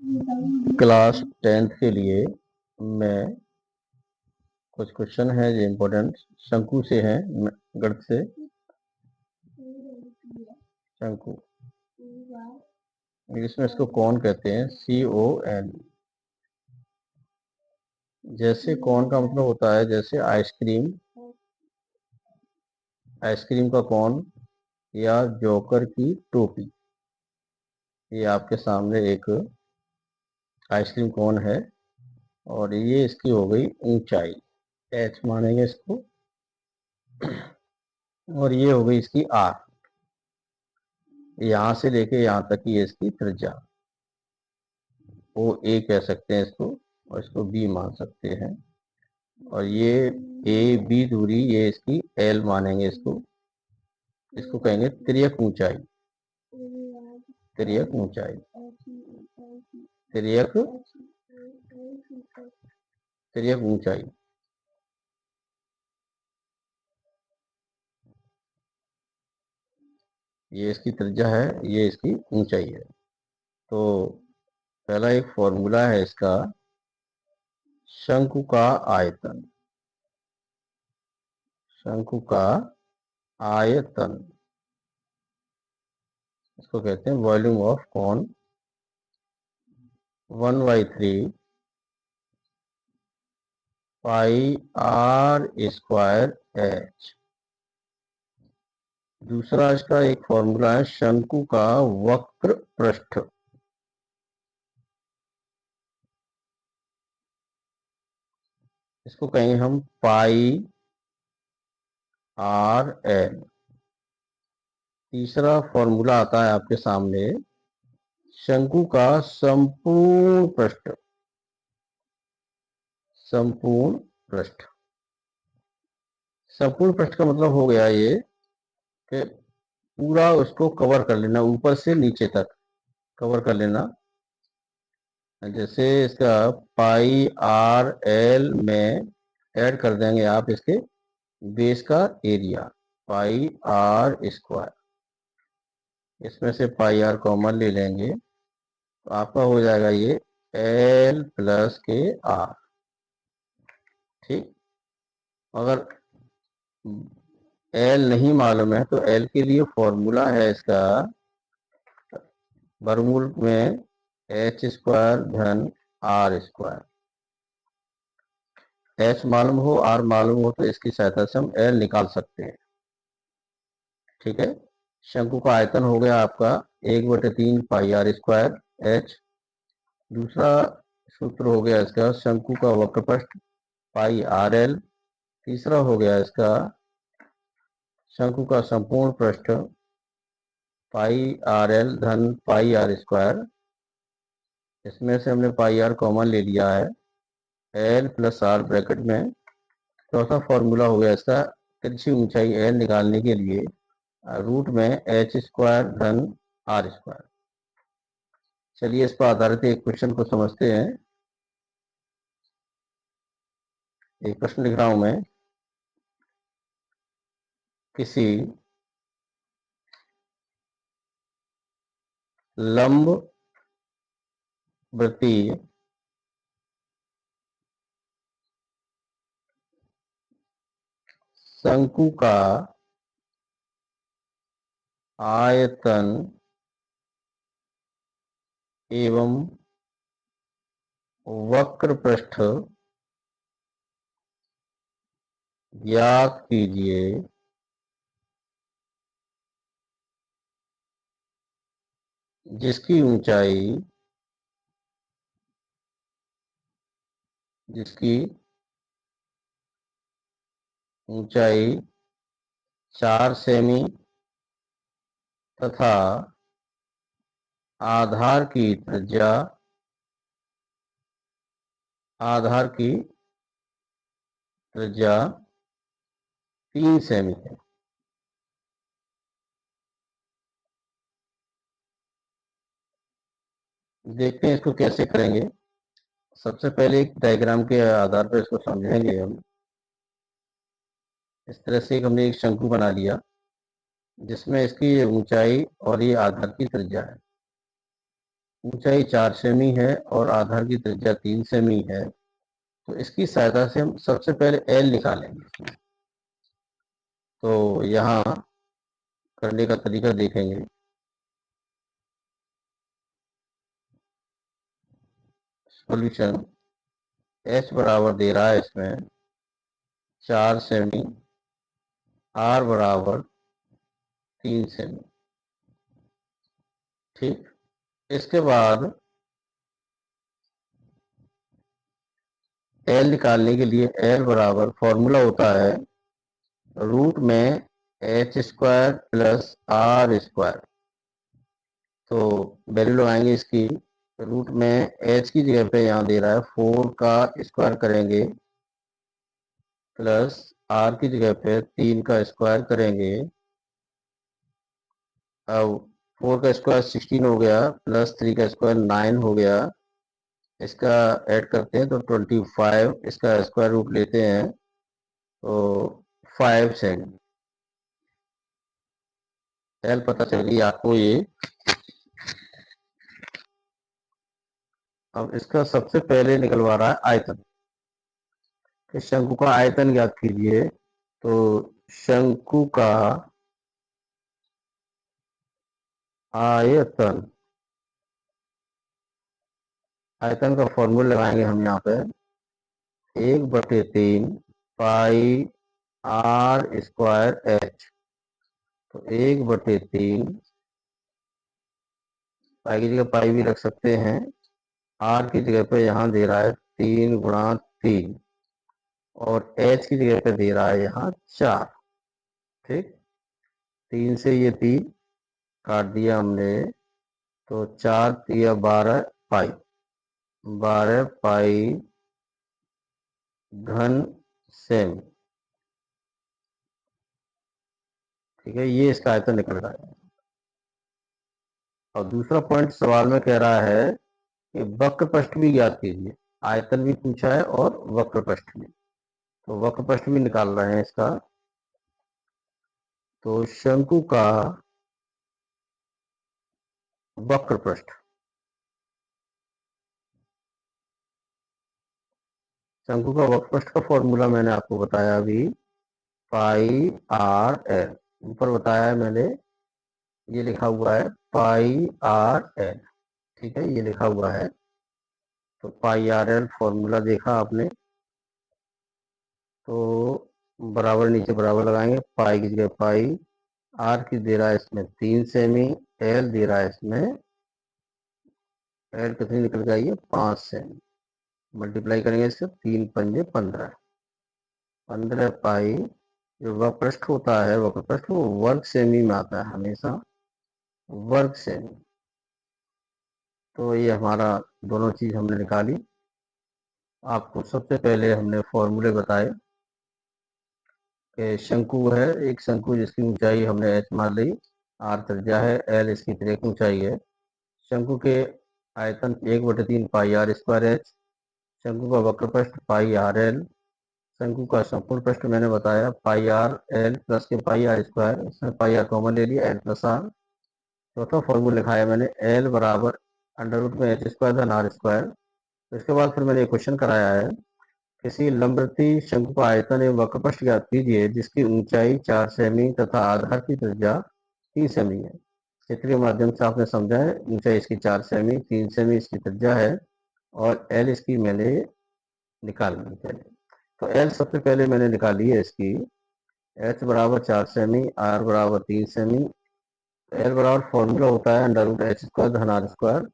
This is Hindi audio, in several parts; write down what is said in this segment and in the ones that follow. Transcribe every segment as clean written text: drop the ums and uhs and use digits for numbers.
क्लास 10th के लिए मैं कुछ क्वेश्चन है जो इम्पोर्टेंट शंकु से हैं, गणित से। शंकु इंग्लिश में इसको कौन कहते हैं, CON। जैसे कौन का मतलब होता है जैसे आइसक्रीम, आइसक्रीम का कौन, या जोकर की टोपी। ये आपके सामने एक आइसक्रीम कौन है, और ये इसकी हो गई ऊंचाई, H मानेंगे इसको, और ये हो गई इसकी R। यहां से लेके यहां तक की इसकी त्रिज्या, वो A कह सकते हैं इसको, और इसको B मान सकते हैं। और ये AB दूरी, ये इसकी L मानेंगे इसको। इसको कहेंगे तिर्यक ऊंचाई, तिर्यक ऊंचाई, तिर्यक, तिर्यक ऊंचाई। ये इसकी त्रिज्या है, ये इसकी ऊंचाई है। तो पहला एक फॉर्मूला है इसका, शंकु का आयतन, शंकु का आयतन, इसको कहते हैं volume of cone. 1/3 pi R square H। दूसरा इसका एक फॉर्मूला है शंकु का वक्र पृष्ठ, इसको कहेंगे हम पाई RL। तीसरा फॉर्मूला आता है आपके सामने शंकु का संपूर्ण पृष्ठ, संपूर्ण पृष्ठ। संपूर्ण पृष्ठ का मतलब हो गया ये कि पूरा उसको कवर कर लेना, ऊपर से नीचे तक कवर कर लेना। जैसे इसका पाई RL में ऐड कर देंगे आप इसके बेस का एरिया, पाई R स्क्वायर। इसमें से पाई R कॉमन ले लेंगे तो आपका हो जाएगा ये L प्लस के R। ठीक, अगर L नहीं मालूम है तो L के लिए फॉर्मूला है इसका वर्गमूल में H स्क्वायर धन R स्क्वायर। H मालूम हो, R मालूम हो तो इसकी सहायता से हम L निकाल सकते हैं। ठीक है, शंकु का आयतन हो गया आपका 1/3 पाई R स्क्वायर H। दूसरा सूत्र हो गया इसका शंकु का वक्रपृष्ठ पाई RL। तीसरा हो गया इसका शंकु का संपूर्ण पृष्ठ पाई RL धन पाई R स्क्वायर। इसमें से हमने पाई R कॉमन ले लिया है, L प्लस R ब्रैकेट में। चौथा फॉर्मूला हो गया इसका तिरछी ऊंचाई L निकालने के लिए रूट में H स्क्वायर धन R स्क्वायर। चलिए इस पर आधारित एक क्वेश्चन को समझते हैं। एक प्रश्न लिख रहा हूं मैं, किसी लंब वृत्तीय शंकु का आयतन एवं वक्र पृष्ठ ज्ञात कीजिए, जिसकी ऊंचाई, जिसकी ऊंचाई 4 सेमी तथा आधार की त्रिज्या, आधार की त्रिज्या 3 सेमी है। देखते हैं इसको कैसे करेंगे। सबसे पहले एक डायग्राम के आधार पर इसको समझेंगे हम। इस तरह से हमने एक शंकु बना लिया जिसमें इसकी ऊंचाई और ये आधार की त्रिज्या है। ऊंचाई 4 सेमी है और आधार की त्रिज्या 3 सेमी है, तो इसकी सहायता से हम सबसे पहले एल निकालेंगे। तो यहाँ करने का तरीका देखेंगे। सॉल्यूशन एच बराबर दे रहा है इसमें 4 सेमी, आर बराबर 3 सेमी। ठीक, इसके बाद एल निकालने के लिए एल बराबर फॉर्मूला होता है रूट में H square plus R square. तो वैल्यू लगाएंगे इसकी। रूट में एच की जगह पे यहाँ दे रहा है 4 का स्क्वायर करेंगे, प्लस आर की जगह पे 3 का स्क्वायर करेंगे। अब 4 का स्क्वायर 16 हो गया, प्लस 3 का स्क्वायर 9 हो गया। इसका ऐड करते हैं तो 25, इसका स्क्वायर रूट लेते हैं तो 5 सेमी। एल पता चल गई आपको ये। अब इसका सबसे पहले निकलवा रहा है आयतन। इस शंकु का आयतन ज्ञात कीजिए। तो शंकु का आयतन, आयतन का फॉर्मूला लगाएंगे हम यहाँ पे 1/3 पाई आर स्क्वायर एच। तो 1/3 पाई की जगह पाई भी रख सकते हैं, आर की जगह पे यहाँ दे रहा है 3 × 3 और एच की जगह पे दे रहा है यहाँ 4। ठीक, 3 से ये 3 काट दिया हमने, तो 4 3 12 पाई, 12 पाई घन सेमी। ठीक है, ये इसका आयतन निकल रहा है। और दूसरा पॉइंट सवाल में कह रहा है कि वक्र पृष्ठ भी ज्ञात कीजिए। आयतन भी पूछा है और वक्र पृष्ठ भी। तो वक्र पृष्ठ भी निकाल रहे हैं इसका। तो शंकु का वक्र पृष्ठ, शंकु का वक्र पृष्ठ का फॉर्मूला मैंने आपको बताया अभी, पाई आर एल। ऊपर बताया है मैंने, ये लिखा हुआ है पाई आर एल। ठीक है, ये लिखा हुआ है। तो पाई आर एल फॉर्मूला देखा आपने, तो बराबर नीचे बराबर लगाएंगे। पाई की जगह पाई, आर की दे रहा है इसमें 3 सेमी, एल दे रहा है इसमें, एल कितनी निकल के आई है 5 सेमी। मल्टीप्लाई करेंगे इससे 3 पंजे 15, 15 पाई। जो वक्र पृष्ठ होता है, वक्र पृष्ठ वो वर्ग सेमी में आता है हमेशा, वर्ग सेमी। तो ये हमारा दोनों चीज हमने निकाली। आपको सबसे पहले हमने फॉर्मूले बताए कि शंकु है, एक शंकु जिसकी ऊंचाई हमने एच मान ली, आर त्रिज्या है, एल इसकी तिर्यक ऊंचाई है। शंकु के आयतन 1/3 पाई आर स्क्वायर एच। शंकु का वक्र पृष्ठ पाई आर एल। शंकु का संपूर्ण पृष्ठ मैंने बताया पाई आर एल प्लस के पाई आर स्क्वायर, इसमें पाई आर कॉमन ले लिया, एल प्लस आर। चौथा फॉर्मूला लिखा है मैंने एल बराबर अंडर रूट में एच स्क्वायर धन आर स्क्वायर। तो इसके बाद फिर मैंने एक क्वेश्चन कराया है, किसी लंबवती शंकु का आयतन एवं वक्र पृष्ठ ज्ञात कीजिए जिसकी ऊंचाई 4 सेमी तथा आधार की त्रिज्या 3 सेमी है। चित्र के माध्यम से आपने समझा है, ऊंचाई इसकी 4 सेमी, 3 सेमी इसकी त्रिज्या है और एल इसकी मैंने निकालनी है। तो एल सबसे पहले मैंने निकाली है इसकी, एच बराबर 4 सेमी, आर बराबर 3 सेमी। एल बराबर फॉर्मूला होता है अंडर रूट एच स्क्वायर धन आर स्क्वायर।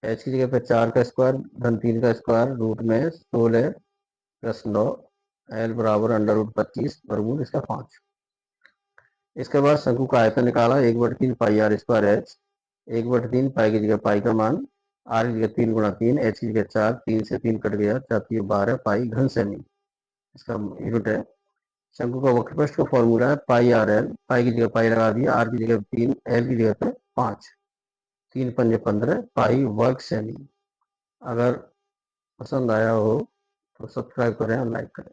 एच की जगह पे 4 का स्क्वायर धन 3 का स्क्वायर, रूट में 16 प्लस 9, एल बराबर अंडर रूट 25 वर्गमूल इसका 5। इसके बाद शंकु का आयतन निकाला 1/3 पाई आर स्क्वायर एच। 1/3 पाई की जगह पाई का मान, आर की जगह 3 × 3, एच की जगह 4, 3 से 3 कट गया, 4 12 पाई घन सेमी इसका यूनिट है। शंकु का वक्र पृष्ठ का फॉर्मूला है पाई आर एल। पाई की जगह पाई लगा दिया, आर की जगह 3, एल की जगह पे 5, 3 पंजे 15 पाई वर्ग सेमी। अगर पसंद आया हो तो सब्सक्राइब करें और लाइक करें।